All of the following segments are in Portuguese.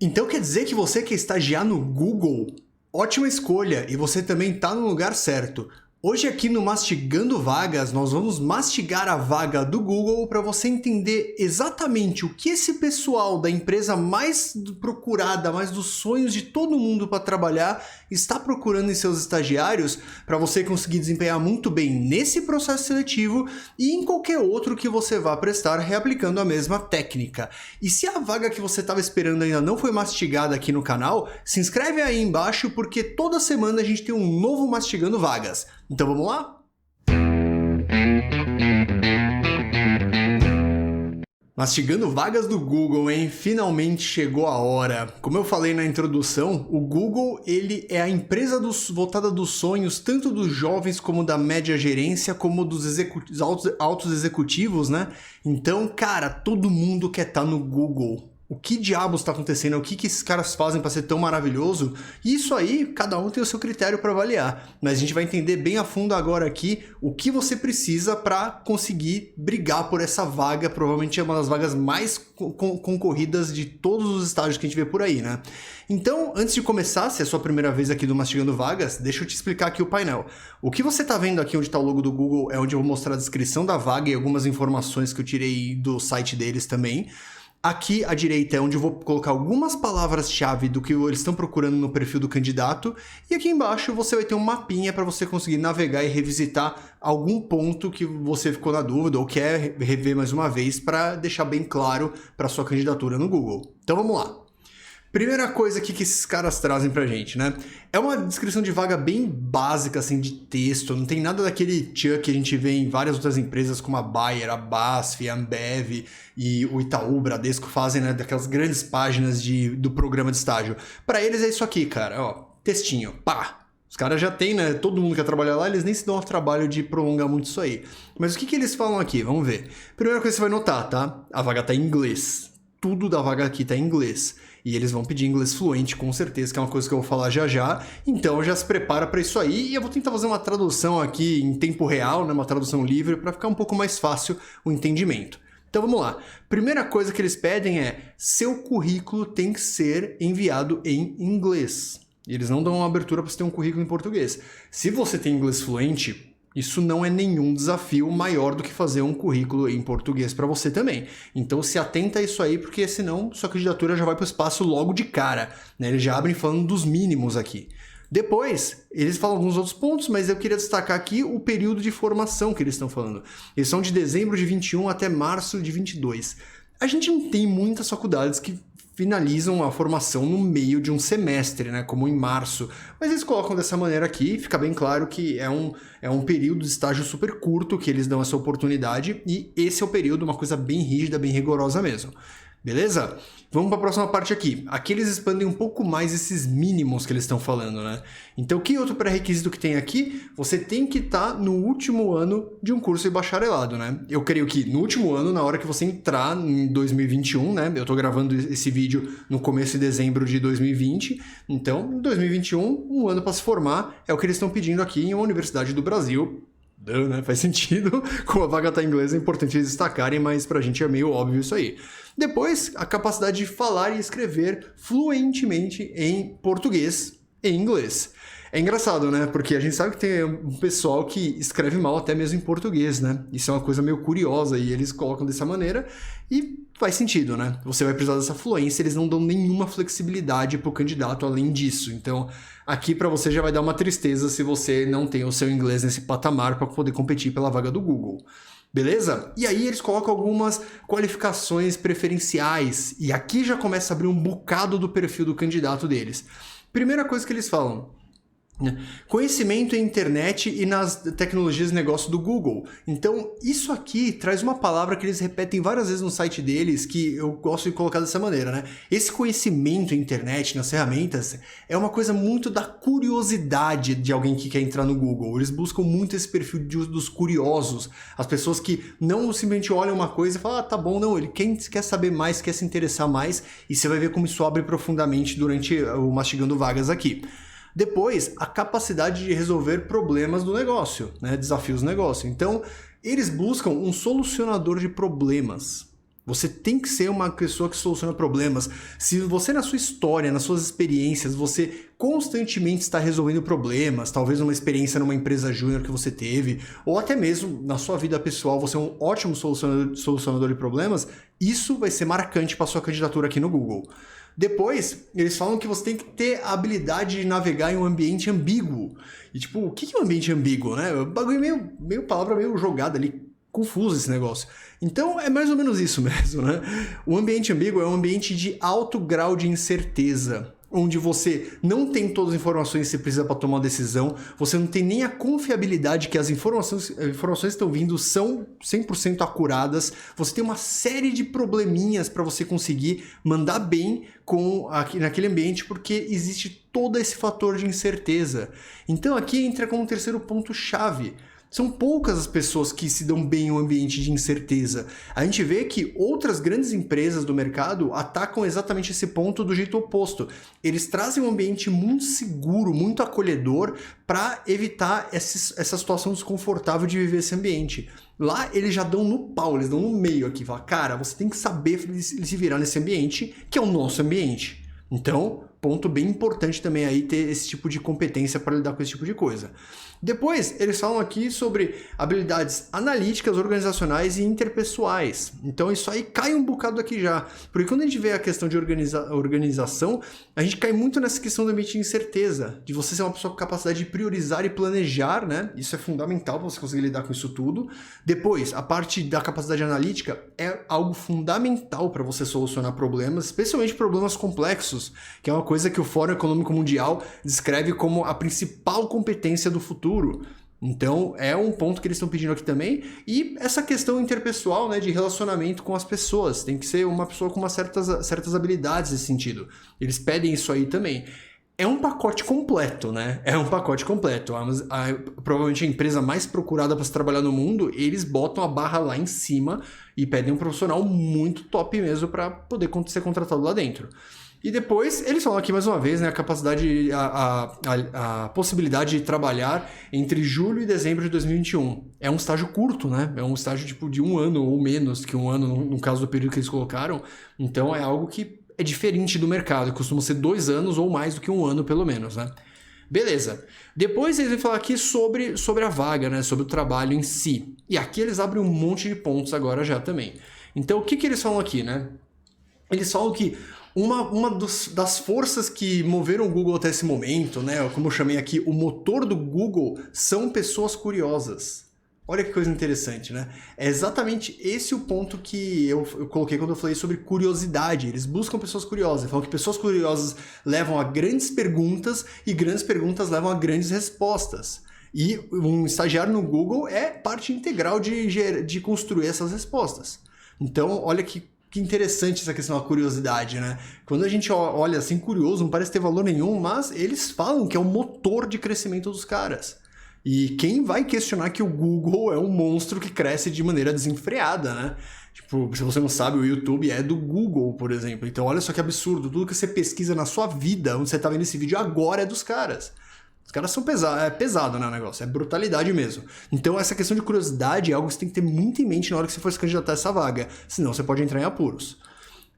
Então quer dizer que você quer estagiar no Google? Ótima escolha, e você também está no lugar certo. Hoje aqui no Mastigando Vagas, nós vamos mastigar a vaga do Google para você entender exatamente o que esse pessoal da empresa mais procurada, mais dos sonhos de todo mundo para trabalhar, está procurando em seus estagiários para você conseguir desempenhar muito bem nesse processo seletivo e em qualquer outro que você vá prestar reaplicando a mesma técnica. E se a vaga que você estava esperando ainda não foi mastigada aqui no canal, se inscreve aí embaixo porque toda semana a gente tem um novo Mastigando Vagas. Então vamos lá? Mastigando vagas do Google, hein? Finalmente chegou a hora. Como eu falei na introdução, o Google ele é a empresa voltada dos sonhos, tanto dos jovens como da média gerência, como dos altos executivos, né? Então, cara, todo mundo quer estar no Google. O que diabos está acontecendo? O que esses caras fazem para ser tão maravilhoso? Isso aí, cada um tem o seu critério para avaliar. Mas a gente vai entender bem a fundo agora aqui o que você precisa para conseguir brigar por essa vaga. Provavelmente é uma das vagas mais concorridas de todos os estágios que a gente vê por aí, né? Então, antes de começar, se é a sua primeira vez aqui do Mastigando Vagas, deixa eu te explicar aqui o painel. O que você está vendo aqui onde está o logo do Google é onde eu vou mostrar a descrição da vaga e algumas informações que eu tirei do site deles também. Aqui à direita é onde eu vou colocar algumas palavras-chave do que eles estão procurando no perfil do candidato. E aqui embaixo você vai ter um mapinha para você conseguir navegar e revisitar algum ponto que você ficou na dúvida ou quer rever mais uma vez para deixar bem claro para sua candidatura no Google. Então vamos lá. Primeira coisa aqui que esses caras trazem pra gente, né? É uma descrição de vaga bem básica, assim, de texto. Não tem nada daquele tchan que a gente vê em várias outras empresas, como a Bayer, a BASF, a Ambev e o Itaú, o Bradesco fazem, né? Daquelas grandes páginas do programa de estágio. Pra eles é isso aqui, cara. Ó, textinho, pá! Os caras já têm, né? Todo mundo quer trabalhar lá, eles nem se dão ao trabalho de prolongar muito isso aí. Mas o que eles falam aqui? Vamos ver. Primeira coisa que você vai notar, tá? A vaga tá em inglês. Tudo da vaga aqui tá em inglês. E eles vão pedir inglês fluente, com certeza, que é uma coisa que eu vou falar já já. Então já se prepara para isso aí. E eu vou tentar fazer uma tradução aqui em tempo real, né? Uma tradução livre, para ficar um pouco mais fácil o entendimento. Então vamos lá. Primeira coisa que eles pedem é: seu currículo tem que ser enviado em inglês. E eles não dão uma abertura para você ter um currículo em português. Se você tem inglês fluente, isso não é nenhum desafio maior do que fazer um currículo em português para você também. Então se atenta a isso aí, porque senão sua candidatura já vai para o espaço logo de cara, né? Eles já abrem falando dos mínimos aqui. Depois, eles falam alguns outros pontos, mas eu queria destacar aqui o período de formação que eles estão falando. Eles são de dezembro de 21 até março de 22. A gente não tem muitas faculdades que finalizam a formação no meio de um semestre, né, como em março. Mas eles colocam dessa maneira aqui, fica bem claro que é um período de estágio super curto que eles dão essa oportunidade, e esse é o período, uma coisa bem rígida, bem rigorosa mesmo. Beleza? Vamos para a próxima parte aqui. Aqui eles expandem um pouco mais esses mínimos que eles estão falando, né? Então, que outro pré-requisito que tem aqui? Você tem que estar no último ano de um curso de bacharelado, né? Eu creio que no último ano, na hora que você entrar em 2021, né? Eu tô gravando esse vídeo no começo de dezembro de 2020. Então, em 2021, um ano para se formar é o que eles estão pedindo aqui em uma universidade do Brasil. Né? Faz sentido, como a vaga tá em inglês é importante eles destacarem, mas pra gente é meio óbvio isso aí. Depois, a capacidade de falar e escrever fluentemente em português e inglês. É engraçado, né? Porque a gente sabe que tem um pessoal que escreve mal até mesmo em português, né? Isso é uma coisa meio curiosa e eles colocam dessa maneira e faz sentido, né? Você vai precisar dessa fluência, eles não dão nenhuma flexibilidade pro candidato além disso. Então, aqui para você já vai dar uma tristeza se você não tem o seu inglês nesse patamar para poder competir pela vaga do Google. Beleza? E aí eles colocam algumas qualificações preferenciais e aqui já começa a abrir um bocado do perfil do candidato deles. Primeira coisa que eles falam: conhecimento em internet e nas tecnologias de negócio do Google. Então, isso aqui traz uma palavra que eles repetem várias vezes no site deles, que eu gosto de colocar dessa maneira, né? Esse conhecimento em internet, nas ferramentas, é uma coisa muito da curiosidade de alguém que quer entrar no Google. Eles buscam muito esse perfil dos curiosos, as pessoas que não simplesmente olham uma coisa e falam: ah, tá bom, não, quem quer saber mais, quer se interessar mais, e você vai ver como isso abre profundamente durante o Mastigando Vagas aqui. Depois, a capacidade de resolver problemas do negócio, né? Desafios do negócio. Então, eles buscam um solucionador de problemas. Você tem que ser uma pessoa que soluciona problemas. Se você, na sua história, nas suas experiências, você constantemente está resolvendo problemas, talvez uma experiência numa empresa júnior que você teve, ou até mesmo na sua vida pessoal, você é um ótimo solucionador de problemas, isso vai ser marcante para sua candidatura aqui no Google. Depois, eles falam que você tem que ter a habilidade de navegar em um ambiente ambíguo. E tipo, o que é um ambiente ambíguo, né? O bagulho meio palavra meio jogada ali, confuso esse negócio. Então é mais ou menos isso mesmo, né? O ambiente ambíguo é um ambiente de alto grau de incerteza, onde você não tem todas as informações que você precisa para tomar uma decisão, você não tem nem a confiabilidade que as informações que estão vindo são 100% acuradas, você tem uma série de probleminhas para você conseguir mandar bem naquele ambiente, porque existe todo esse fator de incerteza. Então aqui entra como um terceiro ponto-chave. São poucas as pessoas que se dão bem em um ambiente de incerteza. A gente vê que outras grandes empresas do mercado atacam exatamente esse ponto do jeito oposto. Eles trazem um ambiente muito seguro, muito acolhedor, para evitar essa situação desconfortável de viver esse ambiente. Lá eles já dão no pau, eles dão no meio aqui. Fala, cara, você tem que saber se virar nesse ambiente, que é o nosso ambiente. Então, ponto bem importante também aí ter esse tipo de competência para lidar com esse tipo de coisa. Depois, eles falam aqui sobre habilidades analíticas, organizacionais e interpessoais. Então, isso aí cai um bocado aqui já. Porque quando a gente vê a questão de organização, a gente cai muito nessa questão do ambiente de incerteza, de você ser uma pessoa com capacidade de priorizar e planejar, né? Isso é fundamental para você conseguir lidar com isso tudo. Depois, a parte da capacidade analítica é algo fundamental para você solucionar problemas, especialmente problemas complexos, que é uma coisa que o Fórum Econômico Mundial descreve como a principal competência do futuro. Então, é um ponto que eles estão pedindo aqui também. E essa questão interpessoal, né, de relacionamento com as pessoas. Tem que ser uma pessoa com certas habilidades nesse sentido. Eles pedem isso aí também. É um pacote completo, né? É um pacote completo. Provavelmente a empresa mais procurada para se trabalhar no mundo, eles botam a barra lá em cima e pedem um profissional muito top mesmo para poder ser contratado lá dentro. E depois, eles falam aqui mais uma vez, né, a capacidade, a possibilidade de trabalhar entre julho e dezembro de 2021. É um estágio curto, né? É um estágio tipo de 1 ano ou menos que 1 ano, no caso do período que eles colocaram. Então, é algo que é diferente do mercado. Costuma ser 2 anos ou mais do que 1 ano, pelo menos, né? Beleza. Depois eles vão falar aqui sobre a vaga, né? Sobre o trabalho em si. E aqui eles abrem um monte de pontos agora já também. Então, o que eles falam aqui, né? Eles falam que das forças que moveram o Google até esse momento, né, como eu chamei aqui, o motor do Google, são pessoas curiosas. Olha que coisa interessante, né? É exatamente esse o ponto que eu coloquei quando eu falei sobre curiosidade. Eles buscam pessoas curiosas. Falam que pessoas curiosas levam a grandes perguntas e grandes perguntas levam a grandes respostas. E um estagiário no Google é parte integral de construir essas respostas. Então, olha que interessante essa questão da curiosidade, né? Quando a gente olha assim, curioso, não parece ter valor nenhum, mas eles falam que é o motor de crescimento dos caras. E quem vai questionar que o Google é um monstro que cresce de maneira desenfreada, né? Tipo, se você não sabe, o YouTube é do Google, por exemplo. Então olha só que absurdo, tudo que você pesquisa na sua vida, onde você tá vendo esse vídeo agora, é dos caras. Os caras são pesados, é pesado, né, o negócio, é brutalidade mesmo. Então essa questão de curiosidade é algo que você tem que ter muito em mente na hora que você for se candidatar a essa vaga, senão você pode entrar em apuros.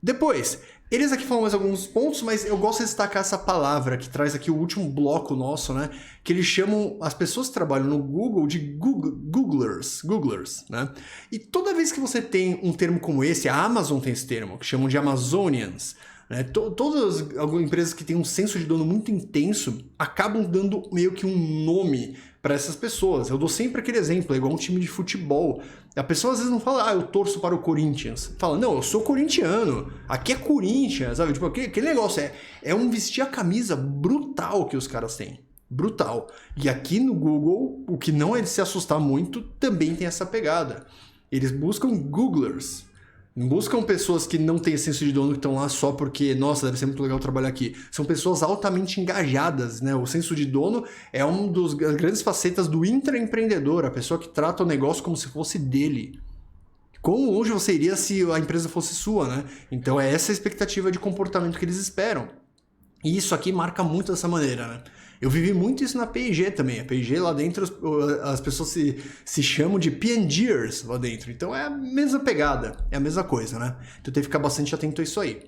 Depois, eles aqui falam mais alguns pontos, mas eu gosto de destacar essa palavra que traz aqui o último bloco nosso, né, que eles chamam as pessoas que trabalham no Google de Googlers, né? E toda vez que você tem um termo como esse, a Amazon tem esse termo, que chamam de Amazonians, né? Todas as empresas que têm um senso de dono muito intenso acabam dando meio que um nome para essas pessoas. Eu dou sempre aquele exemplo, é igual um time de futebol. A pessoa às vezes não fala, eu torço para o Corinthians. Fala, não, eu sou corintiano, aqui é Corinthians, sabe? Tipo, aquele negócio é um vestir a camisa brutal que os caras têm. Brutal. E aqui no Google, o que não é de se assustar muito, também tem essa pegada. Eles buscam Googlers. Não buscam pessoas que não têm senso de dono, que estão lá só porque, nossa, deve ser muito legal trabalhar aqui. São pessoas altamente engajadas, né? O senso de dono é uma das grandes facetas do intraempreendedor, a pessoa que trata o negócio como se fosse dele. Quão longe você iria se a empresa fosse sua, né? Então é essa a expectativa de comportamento que eles esperam. E isso aqui marca muito dessa maneira, né? Eu vivi muito isso na P&G também. A P&G lá dentro, as pessoas se chamam de P&Gers lá dentro. Então é a mesma pegada, é a mesma coisa, né? Então tem que ficar bastante atento a isso aí.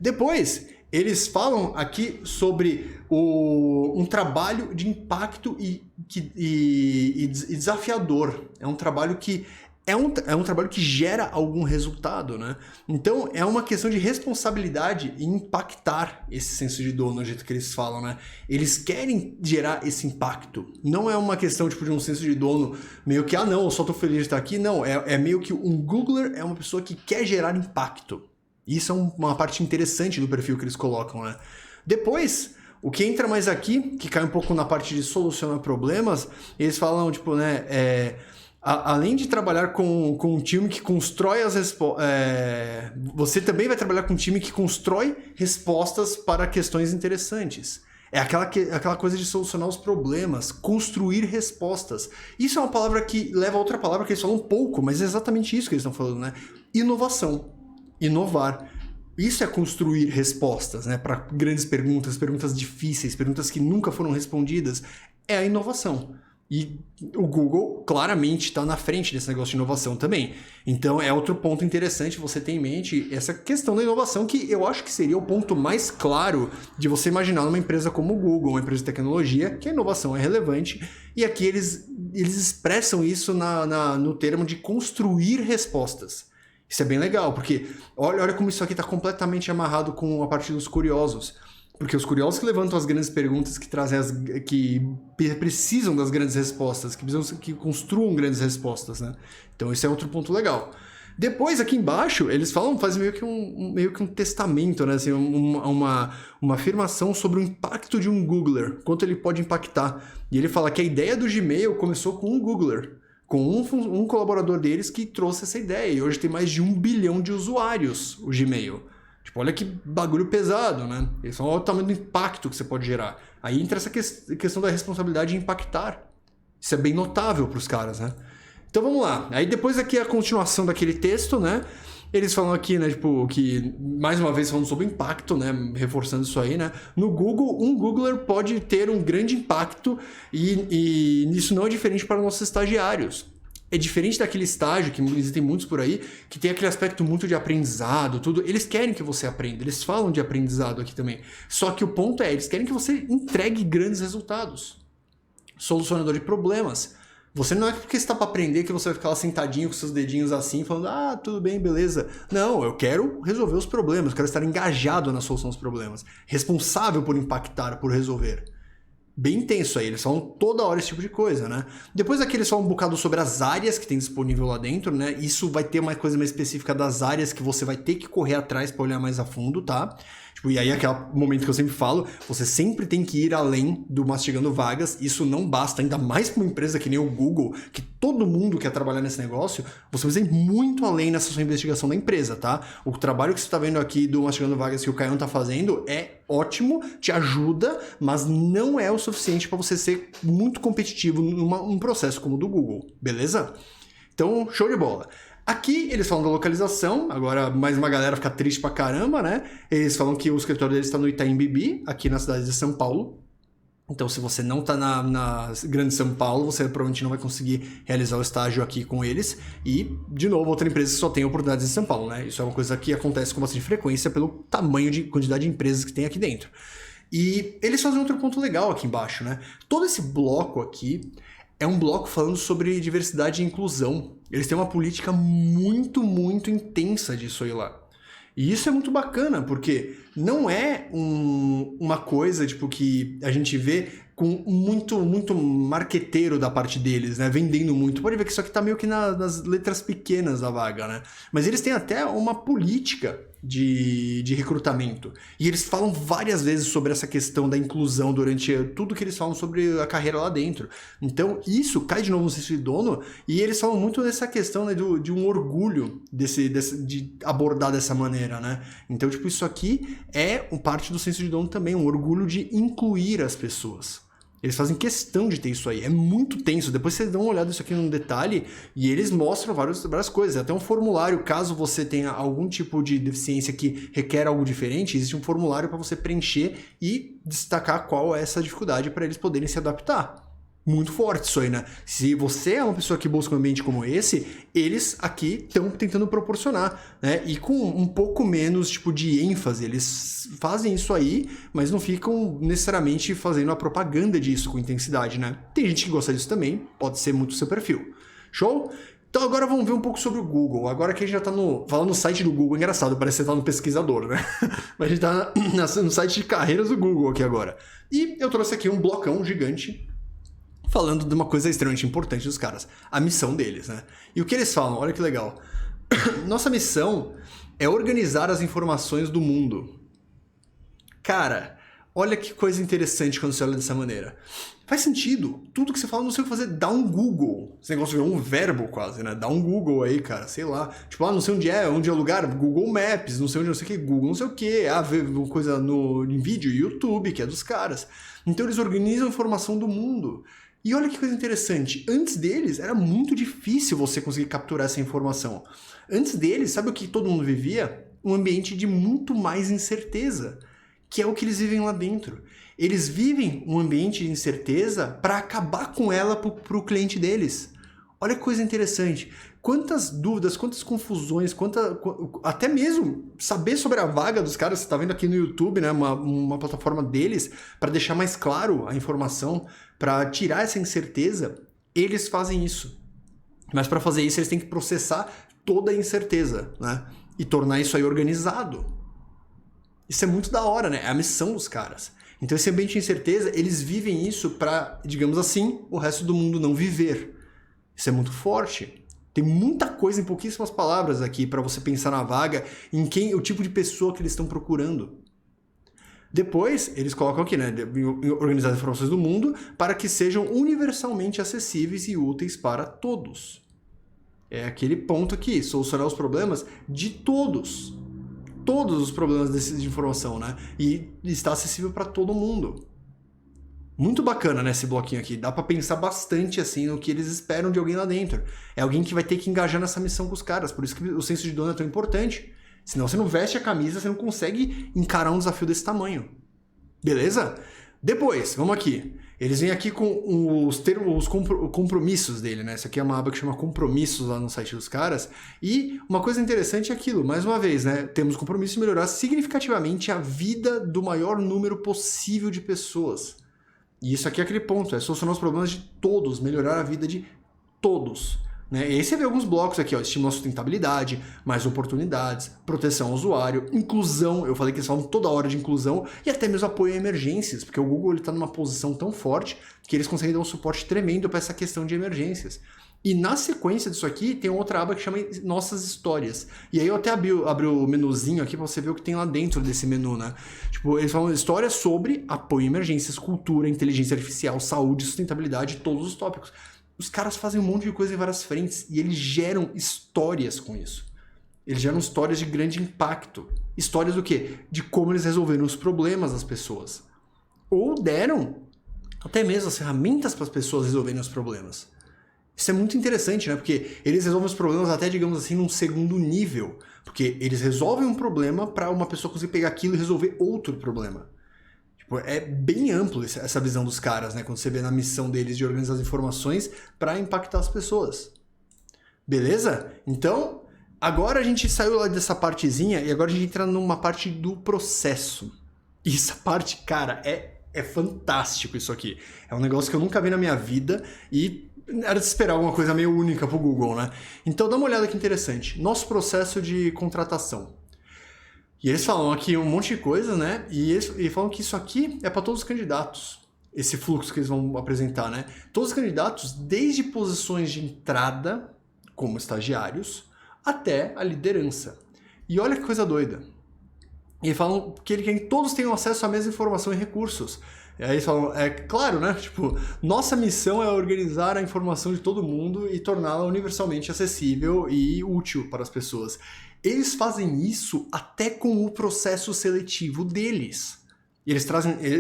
Depois, eles falam aqui sobre um trabalho de impacto e desafiador. É um trabalho que trabalho que gera algum resultado, né? Então, é uma questão de responsabilidade em impactar esse senso de dono, do jeito que eles falam, né? Eles querem gerar esse impacto. Não é uma questão, tipo, de um senso de dono meio que, não, eu só tô feliz de estar aqui. Não, é meio que um Googler é uma pessoa que quer gerar impacto. Isso é uma parte interessante do perfil que eles colocam, né? Depois, o que entra mais aqui, que cai um pouco na parte de solucionar problemas, eles falam, tipo, né, além de trabalhar com um time que constrói as respostas, você também vai trabalhar com um time que constrói respostas para questões interessantes. É aquela coisa de solucionar os problemas, construir respostas. Isso é uma palavra que leva a outra palavra que eles falam um pouco, mas é exatamente isso que eles estão falando, né? Inovação. Inovar. Isso é construir respostas, né, para grandes perguntas difíceis, perguntas que nunca foram respondidas. É a inovação. E o Google claramente está na frente desse negócio de inovação também. Então é outro ponto interessante você ter em mente essa questão da inovação, que eu acho que seria o ponto mais claro de você imaginar numa empresa como o Google, uma empresa de tecnologia, que a inovação é relevante. E aqui eles expressam isso no termo de construir respostas. Isso é bem legal, porque olha como isso aqui está completamente amarrado com a parte dos curiosos. Porque os curiosos que levantam as grandes perguntas, que trazem que precisam das grandes respostas, que construam grandes respostas, né? Então esse é outro ponto legal. Depois, aqui embaixo, eles fazem meio que um testamento, né? Assim, uma afirmação sobre o impacto de um Googler, quanto ele pode impactar. E ele fala que a ideia do Gmail começou com um Googler, com um colaborador deles que trouxe essa ideia. E hoje tem mais de 1 bilhão de usuários o Gmail. Tipo, olha que bagulho pesado, né? Esse é o tamanho do impacto que você pode gerar. Aí entra essa questão da responsabilidade de impactar. Isso é bem notável para os caras, né? Então vamos lá. Aí depois aqui a continuação daquele texto, né? Eles falam aqui, né, tipo, que mais uma vez falando sobre o impacto, né, reforçando isso aí, né? No Google, um Googler pode ter um grande impacto e isso não é diferente para nossos estagiários. É diferente daquele estágio, que existem muitos por aí, que tem aquele aspecto muito de aprendizado, tudo. Eles querem que você aprenda, eles falam de aprendizado aqui também. Só que o ponto é, eles querem que você entregue grandes resultados. Solucionador de problemas. Você não é porque está para aprender que você vai ficar lá sentadinho com seus dedinhos assim, falando, tudo bem, beleza. Não, eu quero resolver os problemas, eu quero estar engajado na solução dos problemas. Responsável por impactar, por resolver. Bem intenso aí, eles falam toda hora esse tipo de coisa, né? Depois aqui eles falam um bocado sobre as áreas que tem disponível lá dentro, né? Isso vai ter uma coisa mais específica das áreas que você vai ter que correr atrás para olhar mais a fundo, tá? Tipo, e aí aquele momento que eu sempre falo, você sempre tem que ir além do mastigando vagas. Isso não basta, ainda mais para uma empresa que nem o Google, que todo mundo quer trabalhar nesse negócio, você precisa ir muito além nessa sua investigação da empresa, tá? O trabalho que você está vendo aqui do mastigando vagas que o Caião tá fazendo é ótimo, te ajuda, mas não é o suficiente para você ser muito competitivo num processo como o do Google, beleza? Então, show de bola. Aqui eles falam da localização, agora mais uma galera fica triste pra caramba, né? Eles falam que o escritório deles está no Itaim Bibi, aqui na cidade de São Paulo. Então, se você não está na grande São Paulo, você provavelmente não vai conseguir realizar o estágio aqui com eles. E, de novo, outra empresa que só tem oportunidades em São Paulo, né? Isso é uma coisa que acontece com bastante frequência pelo tamanho de quantidade de empresas que tem aqui dentro. E eles fazem outro ponto legal aqui embaixo, né? Todo esse bloco aqui é um bloco falando sobre diversidade e inclusão. Eles têm uma política muito, muito intensa disso aí lá. E isso é muito bacana, porque não é uma coisa tipo que a gente vê com muito marqueteiro da parte deles, né? Vendendo muito. Pode ver que isso aqui tá meio que nas letras pequenas da vaga, né? Mas eles têm até uma política de recrutamento. E eles falam várias vezes sobre essa questão da inclusão durante tudo que eles falam sobre a carreira lá dentro. Então, isso cai de novo no senso de dono, e eles falam muito dessa questão, né, de um orgulho de abordar dessa maneira, né? Então, tipo, isso aqui é parte do senso de dono também, um orgulho de incluir as pessoas. Eles fazem questão de ter isso aí. É muito tenso. Depois vocês dão uma olhada nisso aqui no detalhe e eles mostram várias coisas. Até um formulário, caso você tenha algum tipo de deficiência que requer algo diferente, existe um formulário para você preencher e destacar qual é essa dificuldade para eles poderem se adaptar. Muito forte isso aí, né? Se você é uma pessoa que busca um ambiente como esse, eles aqui estão tentando proporcionar, né? E com um pouco menos tipo de ênfase. Eles fazem isso aí, mas não ficam necessariamente fazendo a propaganda disso com intensidade, né? Tem gente que gosta disso também, pode ser muito seu perfil. Show? Então agora vamos ver um pouco sobre o Google. Agora que a gente já tá falando no site do Google, engraçado, parece que você tá no pesquisador, né? Mas a gente tá no site de carreiras do Google aqui agora. E eu trouxe aqui um blocão gigante falando de uma coisa extremamente importante dos caras, a missão deles, né? E o que eles falam, olha que legal. Nossa missão é organizar as informações do mundo. Cara, olha que coisa interessante quando você olha dessa maneira. Faz sentido. Tudo que você fala, não sei o que fazer, dá um Google. Esse negócio virou um verbo quase, né? Dá um Google aí, cara, sei lá. Tipo, não sei onde é o lugar, Google Maps, não sei onde, não sei o que, Google, não sei o que. Ver uma coisa em vídeo, YouTube, que é dos caras. Então eles organizam a informação do mundo. E olha que coisa interessante, antes deles era muito difícil você conseguir capturar essa informação. Antes deles, sabe o que todo mundo vivia? Um ambiente de muito mais incerteza, que é o que eles vivem lá dentro. Eles vivem um ambiente de incerteza para acabar com ela para o cliente deles. Olha que coisa interessante. Quantas dúvidas, quantas confusões, até mesmo saber sobre a vaga dos caras, você está vendo aqui no YouTube, né, uma plataforma deles, para deixar mais claro a informação, para tirar essa incerteza, eles fazem isso. Mas para fazer isso, eles têm que processar toda a incerteza, né, e tornar isso aí organizado. Isso é muito da hora, né? É a missão dos caras. Então esse ambiente de incerteza, eles vivem isso para, digamos assim, o resto do mundo não viver. Isso é muito forte. Tem muita coisa em pouquíssimas palavras aqui para você pensar na vaga, em o tipo de pessoa que eles estão procurando. Depois, eles colocam aqui, né, organizar as informações do mundo para que sejam universalmente acessíveis e úteis para todos. É aquele ponto aqui, solucionar os problemas de todos. Todos os problemas de informação, né? E está acessível para todo mundo. Muito bacana, né, esse bloquinho aqui. Dá pra pensar bastante, assim, no que eles esperam de alguém lá dentro. É alguém que vai ter que engajar nessa missão com os caras. Por isso que o senso de dono é tão importante. Senão você não veste a camisa, você não consegue encarar um desafio desse tamanho. Beleza? Depois, vamos aqui. Eles vêm aqui com os compromissos dele, né? Essa aqui é uma aba que chama compromissos lá no site dos caras. E uma coisa interessante é aquilo, mais uma vez, né? Temos o compromisso de melhorar significativamente a vida do maior número possível de pessoas. E isso aqui é aquele ponto, é solucionar os problemas de todos, melhorar a vida de todos. Né? E aí você vê alguns blocos aqui, ó, estímulo à sustentabilidade, mais oportunidades, proteção ao usuário, inclusão, eu falei que eles falam toda hora de inclusão, e até mesmo apoio a emergências, porque o Google está numa posição tão forte que eles conseguem dar um suporte tremendo para essa questão de emergências. E na sequência disso aqui, tem outra aba que chama Nossas Histórias. E aí eu até abri o menuzinho aqui para você ver o que tem lá dentro desse menu, né? Tipo, eles falam histórias sobre apoio a emergências, cultura, inteligência artificial, saúde, sustentabilidade, todos os tópicos. Os caras fazem um monte de coisa em várias frentes e eles geram histórias com isso. Eles geram histórias de grande impacto. Histórias do quê? De como eles resolveram os problemas das pessoas. Ou deram até mesmo as ferramentas para as pessoas resolverem os problemas. Isso é muito interessante, né? Porque eles resolvem os problemas até, digamos assim, num segundo nível. Porque eles resolvem um problema para uma pessoa conseguir pegar aquilo e resolver outro problema. Tipo, é bem amplo essa visão dos caras, né? Quando você vê na missão deles de organizar as informações para impactar as pessoas. Beleza? Então, agora a gente saiu lá dessa partezinha e agora a gente entra numa parte do processo. E essa parte, cara, é fantástico isso aqui. É um negócio que eu nunca vi na minha vida e era de esperar alguma coisa meio única pro Google, né? Então dá uma olhada que interessante. Nosso processo de contratação. E eles falam aqui um monte de coisa, né? E eles falam que isso aqui é para todos os candidatos. Esse fluxo que eles vão apresentar, né? Todos os candidatos, desde posições de entrada, como estagiários, até a liderança. E olha que coisa doida. E falam que ele quer que todos tenham acesso à mesma informação e recursos. E aí eles falam, é claro, né? Tipo, nossa missão é organizar a informação de todo mundo e torná-la universalmente acessível e útil para as pessoas. Eles fazem isso até com o processo seletivo deles. E eles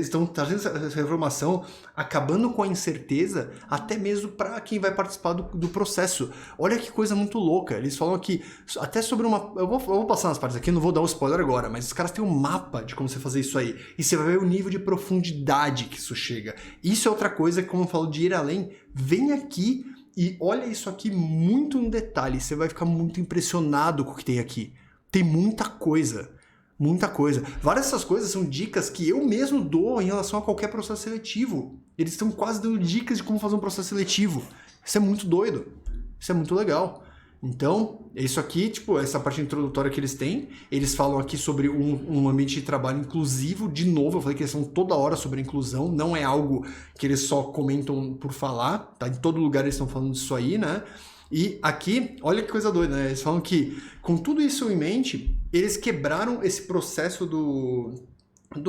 estão trazendo essa informação, acabando com a incerteza, até mesmo para quem vai participar do processo. Olha que coisa muito louca. Eles falam aqui, até sobre uma... Eu vou passar nas partes aqui, não vou dar o spoiler agora, mas os caras têm um mapa de como você fazer isso aí. E você vai ver o nível de profundidade que isso chega. Isso é outra coisa que, como eu falo, de ir além. Vem aqui e olha isso aqui muito em detalhe. Você vai ficar muito impressionado com o que tem aqui. Tem muita coisa. Muita coisa. Várias dessas coisas são dicas que eu mesmo dou em relação a qualquer processo seletivo. Eles estão quase dando dicas de como fazer um processo seletivo. Isso é muito doido. Isso é muito legal. Então, isso aqui, tipo, essa parte introdutória que eles têm, eles falam aqui sobre um ambiente de trabalho inclusivo. De novo, eu falei que eles são toda hora sobre inclusão, não é algo que eles só comentam por falar, tá? Em todo lugar eles estão falando disso aí, né? E aqui, olha que coisa doida, né? Eles falam que, com tudo isso em mente, eles quebraram esse processo do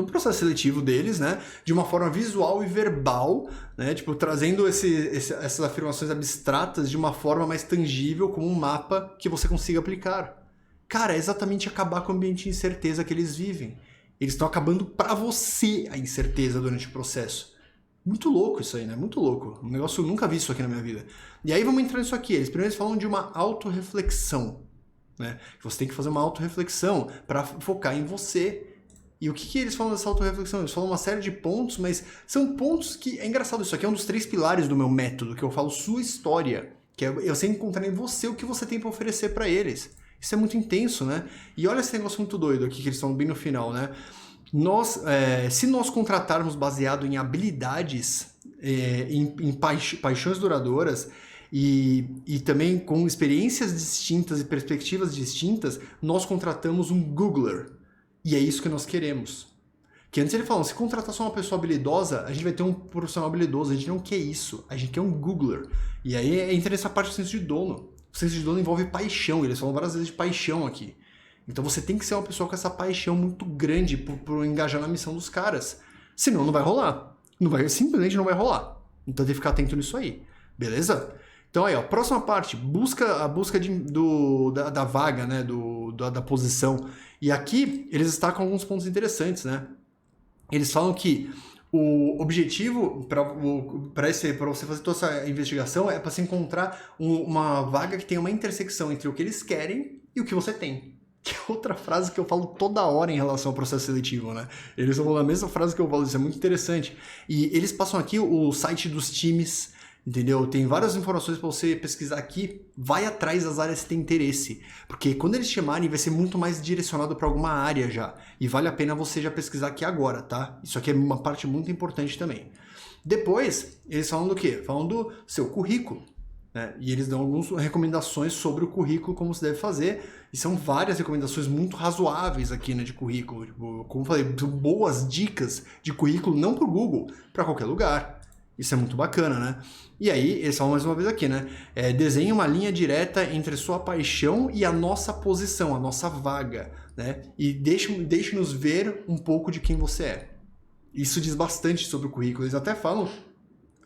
processo seletivo deles, né? De uma forma visual e verbal, né? Tipo, trazendo essas afirmações abstratas de uma forma mais tangível, como um mapa que você consiga aplicar. Cara, é exatamente acabar com o ambiente de incerteza que eles vivem. Eles estão acabando para você a incerteza durante o processo. Muito louco isso aí, né? Muito louco. Um negócio, eu nunca vi isso aqui na minha vida. E aí vamos entrar nisso aqui. Eles falam de uma autorreflexão, né? Você tem que fazer uma autorreflexão para focar em você. E o que eles falam dessa autorreflexão? Eles falam uma série de pontos, mas são pontos que... É engraçado, isso aqui é um dos 3 pilares do meu método, que eu falo sua história. Que é você encontrar em você o que você tem para oferecer para eles. Isso é muito intenso, né? E olha esse negócio muito doido aqui, que eles falam bem no final, né? Se nós contratarmos baseado em habilidades, em paixões duradouras e também com experiências distintas e perspectivas distintas, nós contratamos um Googler. E é isso que nós queremos. Que antes ele falou, se contratar só uma pessoa habilidosa, a gente vai ter um profissional habilidoso. A gente não quer isso. A gente quer um Googler. E aí entra nessa parte do senso de dono. O senso de dono envolve paixão. Eles falam várias vezes de paixão aqui. Então você tem que ser uma pessoa com essa paixão muito grande por engajar na missão dos caras. Senão não vai rolar. Simplesmente não vai rolar. Então tem que ficar atento nisso aí. Beleza? Então aí, ó, próxima parte. A busca da vaga, né? Da posição. E aqui eles destacam alguns pontos interessantes, né? Eles falam que o objetivo para você fazer toda essa investigação é para você encontrar uma vaga que tenha uma intersecção entre o que eles querem e o que você tem. Que é outra frase que eu falo toda hora em relação ao processo seletivo, né? Eles falam a mesma frase que eu falo, isso é muito interessante. E eles passam aqui o site dos times, entendeu? Tem várias informações para você pesquisar aqui. Vai atrás das áreas que tem interesse. Porque quando eles chamarem, vai ser muito mais direcionado para alguma área já. E vale a pena você já pesquisar aqui agora, tá? Isso aqui é uma parte muito importante também. Depois, eles falam do quê? Falam do seu currículo. Né? E eles dão algumas recomendações sobre o currículo, como você deve fazer, e são várias recomendações muito razoáveis aqui, né, de currículo. Tipo, como eu falei, são boas dicas de currículo, não para o Google, para qualquer lugar. Isso é muito bacana, né? E aí, eles falam mais uma vez aqui, né? Desenhe uma linha direta entre sua paixão e a nossa posição, a nossa vaga, né? E deixe-nos ver um pouco de quem você é. Isso diz bastante sobre o currículo. Eles até falam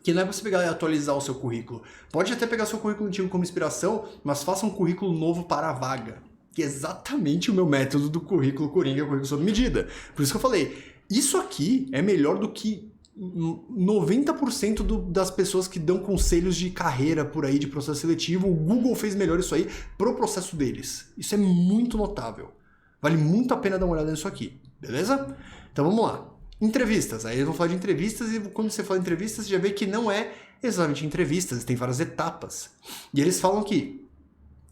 que não é para você pegar e atualizar o seu currículo. Pode até pegar seu currículo antigo como inspiração, mas faça um currículo novo para a vaga. Que é exatamente o meu método do currículo Coringa, o currículo sob medida. Por isso que eu falei, isso aqui é melhor do que 90% das pessoas que dão conselhos de carreira por aí, de processo seletivo. O Google fez melhor isso aí pro processo deles. Isso é muito notável. Vale muito a pena dar uma olhada nisso aqui, beleza? Então vamos lá. Entrevistas. Aí eles vão falar de entrevistas e quando você fala de entrevistas, você já vê que não é exatamente entrevistas, tem várias etapas. E eles falam que,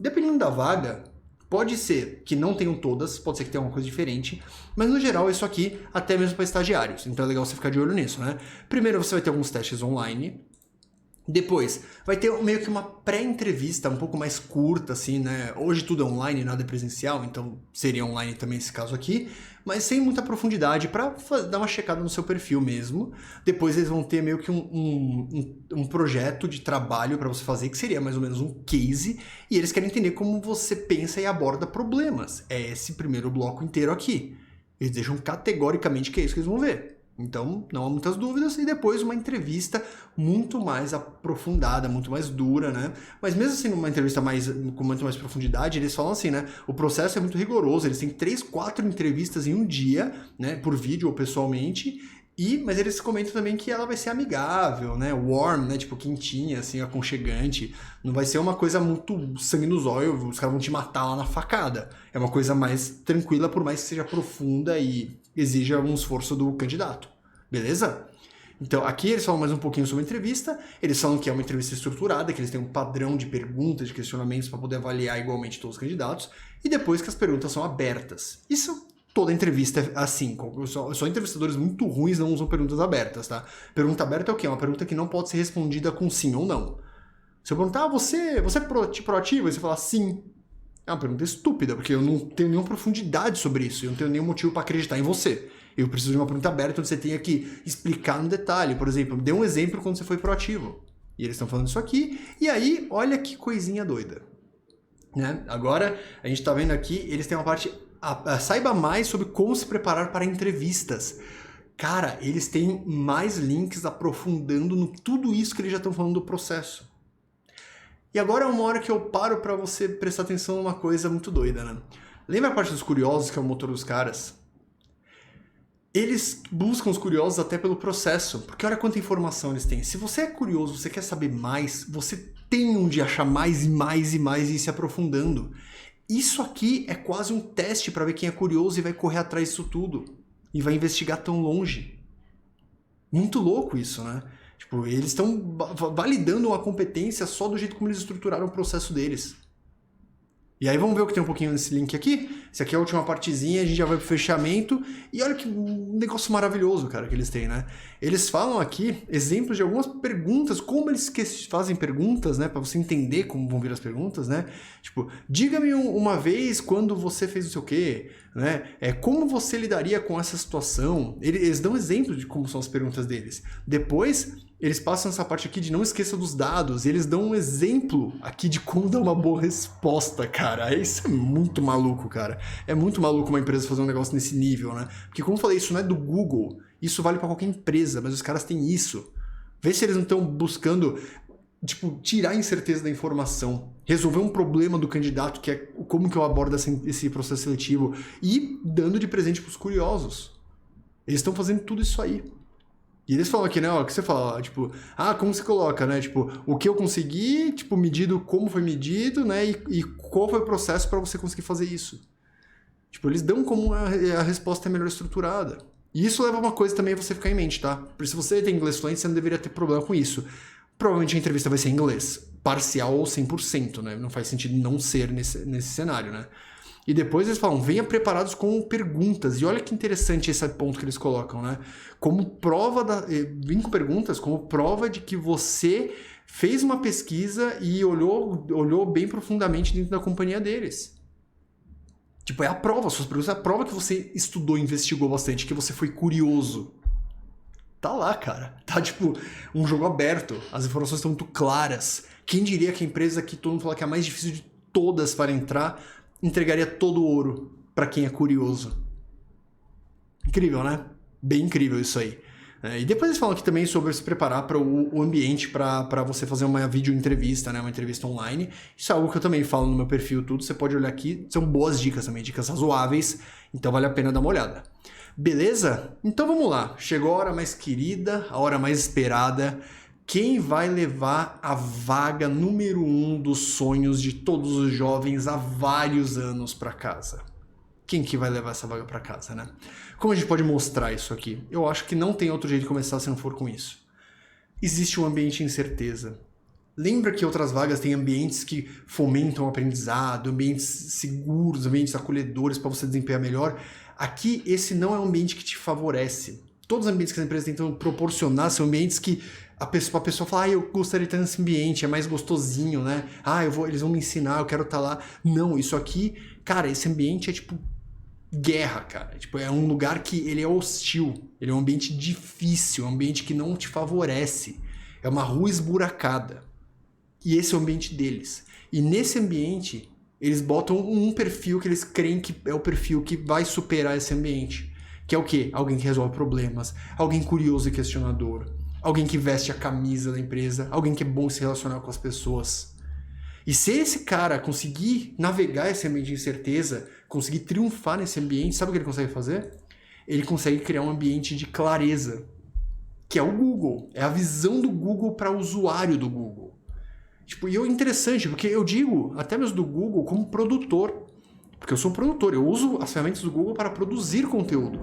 dependendo da vaga, pode ser que não tenham todas, pode ser que tenha alguma coisa diferente, mas no geral isso aqui até mesmo para estagiários. Então é legal você ficar de olho nisso, né? Primeiro você vai ter alguns testes online. Depois, vai ter meio que uma pré-entrevista um pouco mais curta, assim, né? Hoje tudo é online, nada é presencial, então seria online também esse caso aqui, mas sem muita profundidade para dar uma checada no seu perfil mesmo. Depois eles vão ter meio que um projeto de trabalho para você fazer, que seria mais ou menos um case, e eles querem entender como você pensa e aborda problemas. É esse primeiro bloco inteiro aqui. Eles deixam categoricamente que é isso que eles vão ver. Então, não há muitas dúvidas, e depois uma entrevista muito mais aprofundada, muito mais dura, né? Mas mesmo assim, numa entrevista com muito mais profundidade, eles falam assim, né? O processo é muito rigoroso, eles têm 3, 4 entrevistas em um dia, né? Por vídeo ou pessoalmente, mas eles comentam também que ela vai ser amigável, né? Warm, né? Tipo, quentinha, assim, aconchegante. Não vai ser uma coisa muito sangue nos olhos, os caras vão te matar lá na facada. É uma coisa mais tranquila, por mais que seja profunda e exija um esforço do candidato. Beleza? Então, aqui eles falam mais um pouquinho sobre a entrevista. Eles falam que é uma entrevista estruturada, que eles têm um padrão de perguntas, de questionamentos para poder avaliar igualmente todos os candidatos. E depois que as perguntas são abertas. Isso... Toda entrevista é assim, só entrevistadores muito ruins não usam perguntas abertas, tá? Pergunta aberta é o quê? É uma pergunta que não pode ser respondida com sim ou não. Se eu perguntar, você é proativo? E você falar sim. É uma pergunta estúpida, porque eu não tenho nenhuma profundidade sobre isso, eu não tenho nenhum motivo para acreditar em você. Eu preciso de uma pergunta aberta onde você tenha que explicar no detalhe. Por exemplo, dê um exemplo quando você foi proativo. E eles estão falando isso aqui, e aí, olha que coisinha doida. Né? Agora, a gente tá vendo aqui, eles têm uma parte... saiba mais sobre como se preparar para entrevistas. Cara, eles têm mais links aprofundando no tudo isso que eles já estão falando do processo. E agora é uma hora que eu paro para você prestar atenção numa coisa muito doida, né? Lembra a parte dos curiosos, que é o motor dos caras? Eles buscam os curiosos até pelo processo, porque olha quanta informação eles têm. Se você é curioso, você quer saber mais, você tem onde achar mais e mais e mais e ir se aprofundando. Isso aqui é quase um teste para ver quem é curioso e vai correr atrás disso tudo. E vai investigar tão longe. Muito louco isso, né? Tipo, eles estão validando uma competência só do jeito como eles estruturaram o processo deles. E aí vamos ver o que tem um pouquinho nesse link aqui. Esse aqui é a última partezinha, a gente já vai pro fechamento. E olha que negócio maravilhoso, cara, que eles têm, né? Eles falam aqui exemplos de algumas perguntas, como eles fazem perguntas, né? Pra você entender como vão vir as perguntas, né? Tipo, diga-me uma vez quando você fez não sei o quê, né? Como você lidaria com essa situação? Eles dão exemplo de como são as perguntas deles. Depois... eles passam essa parte aqui de não esqueça dos dados, e eles dão um exemplo aqui de como dar uma boa resposta, cara. Isso é muito maluco, cara. É muito maluco uma empresa fazer um negócio nesse nível, né? Porque como eu falei, isso não é do Google, isso vale pra qualquer empresa, mas os caras têm isso. Vê se eles não estão buscando, tipo, tirar a incerteza da informação, resolver um problema do candidato, que é como que eu abordo esse processo seletivo, e dando de presente pros curiosos. Eles estão fazendo tudo isso aí. E eles falam aqui, né, ó, que você fala, tipo, como você coloca, né, tipo, o que eu consegui, tipo, medido como foi medido, né, e qual foi o processo para você conseguir fazer isso. Tipo, eles dão como a resposta é melhor estruturada. E isso leva a uma coisa também a você ficar em mente, tá? Porque se você tem inglês fluente, você não deveria ter problema com isso. Provavelmente a entrevista vai ser em inglês, parcial ou 100%, né, não faz sentido não ser nesse cenário, né. E depois eles falam, venha preparados com perguntas. E olha que interessante esse ponto que eles colocam, né? Como prova vem com perguntas como prova de que você fez uma pesquisa e olhou bem profundamente dentro da companhia deles. Tipo, é a prova, suas perguntas é a prova que você estudou, investigou bastante, que você foi curioso. Tá lá, cara. Tá, tipo, um jogo aberto. As informações estão muito claras. Quem diria que a empresa que todo mundo fala que é a mais difícil de todas para entrar... entregaria todo o ouro para quem é curioso. Incrível, né? Bem incrível isso aí. E depois eles falam aqui também sobre se preparar para o ambiente para você fazer uma vídeo entrevista, né? Uma entrevista online. Isso é algo que eu também falo no meu perfil, tudo. Você pode olhar aqui, são boas dicas também, dicas razoáveis. Então vale a pena dar uma olhada. Beleza? Então vamos lá. Chegou a hora mais querida, a hora mais esperada. Quem vai levar a vaga número 1 dos sonhos de todos os jovens há vários anos para casa? Quem que vai levar essa vaga para casa, né? Como a gente pode mostrar isso aqui? Eu acho que não tem outro jeito de começar se não for com isso. Existe um ambiente de incerteza. Lembra que outras vagas têm ambientes que fomentam o aprendizado, ambientes seguros, ambientes acolhedores para você desempenhar melhor? Aqui, esse não é um ambiente que te favorece. Todos os ambientes que as empresas tentam proporcionar são ambientes que a pessoa fala, eu gostaria de estar nesse ambiente, é mais gostosinho, né? Eles vão me ensinar, eu quero estar lá. Não, isso aqui, cara, esse ambiente é tipo guerra, cara. Tipo, é um lugar que ele é hostil, ele é um ambiente difícil, um ambiente que não te favorece. É uma rua esburacada. E esse é o ambiente deles. E nesse ambiente, eles botam um perfil que eles creem que é o perfil que vai superar esse ambiente. que é o quê? Alguém que resolve problemas, alguém curioso e questionador, alguém que veste a camisa da empresa, alguém que é bom se relacionar com as pessoas. E se esse cara conseguir navegar esse ambiente de incerteza, conseguir triunfar nesse ambiente, sabe o que ele consegue fazer? Ele consegue criar um ambiente de clareza, que é o Google, é a visão do Google para o usuário do Google. Tipo, e é interessante, porque eu digo, até mesmo do Google, como produtor. Porque eu sou um produtor, eu uso as ferramentas do Google para produzir conteúdo.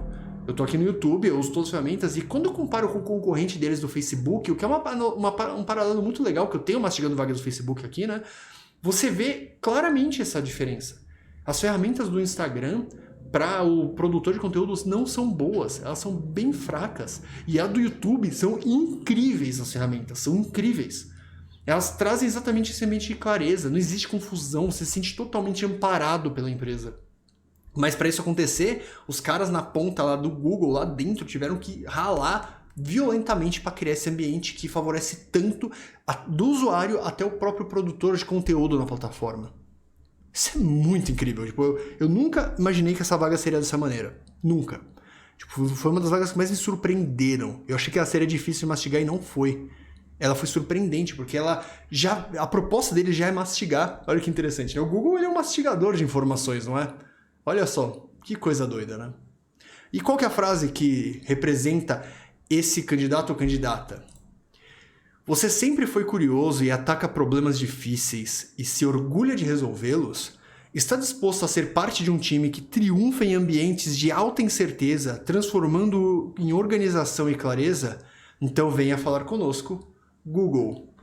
Eu tô aqui no YouTube, eu uso todas as ferramentas, e quando eu comparo com o concorrente deles do Facebook, o que é um paralelo muito legal, que eu tenho mastigando vagas do Facebook aqui, né? Você vê claramente essa diferença. As ferramentas do Instagram para o produtor de conteúdos não são boas, elas são bem fracas. E a do YouTube são incríveis, as ferramentas, são incríveis. Elas trazem exatamente esse ambiente de clareza, não existe confusão, você se sente totalmente amparado pela empresa. Mas para isso acontecer, os caras na ponta lá do Google, lá dentro, tiveram que ralar violentamente para criar esse ambiente que favorece tanto do usuário até o próprio produtor de conteúdo na plataforma. Isso é muito incrível. Tipo, eu nunca imaginei que essa vaga seria dessa maneira. Nunca. Tipo, foi uma das vagas que mais me surpreenderam. Eu achei que ela seria difícil de mastigar e não foi. Ela foi surpreendente, porque a proposta dele já é mastigar. Olha que interessante, né? O Google ele é um mastigador de informações, não é? Olha só, que coisa doida, né? E qual que é a frase que representa esse candidato ou candidata? Você sempre foi curioso e ataca problemas difíceis e se orgulha de resolvê-los? Está disposto a ser parte de um time que triunfa em ambientes de alta incerteza, transformando-o em organização e clareza? Então venha falar conosco. Google.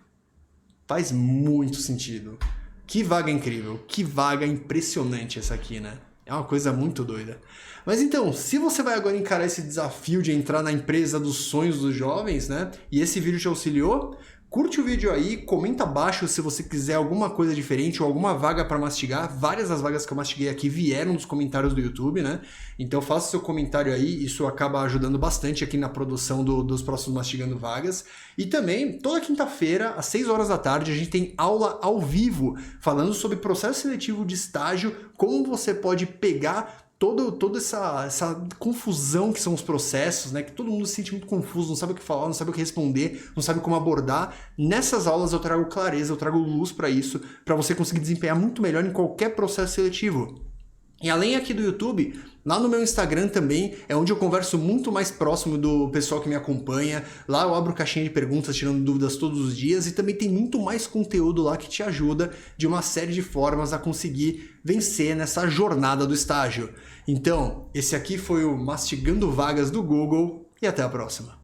Faz muito sentido. Que vaga incrível, que vaga impressionante essa aqui, né? É uma coisa muito doida. Mas então, se você vai agora encarar esse desafio de entrar na empresa dos sonhos dos jovens, né? E esse vídeo te auxiliou, curte o vídeo aí, comenta abaixo se você quiser alguma coisa diferente ou alguma vaga para mastigar. Várias das vagas que eu mastiguei aqui vieram dos comentários do YouTube, né? Então faça seu comentário aí, isso acaba ajudando bastante aqui na produção dos próximos Mastigando Vagas. E também, toda quinta-feira, às 6 horas da tarde, a gente tem aula ao vivo falando sobre processo seletivo de estágio, como você pode pegar toda essa confusão que são os processos, né? Que todo mundo se sente muito confuso, não sabe o que falar, não sabe o que responder, não sabe como abordar. Nessas aulas eu trago clareza, eu trago luz para isso, para você conseguir desempenhar muito melhor em qualquer processo seletivo. E além aqui do YouTube, lá no meu Instagram também é onde eu converso muito mais próximo do pessoal que me acompanha. Lá eu abro caixinha de perguntas, tirando dúvidas todos os dias e também tem muito mais conteúdo lá que te ajuda de uma série de formas a conseguir vencer nessa jornada do estágio. Então, esse aqui foi o Mastigando Vagas do Google e até a próxima.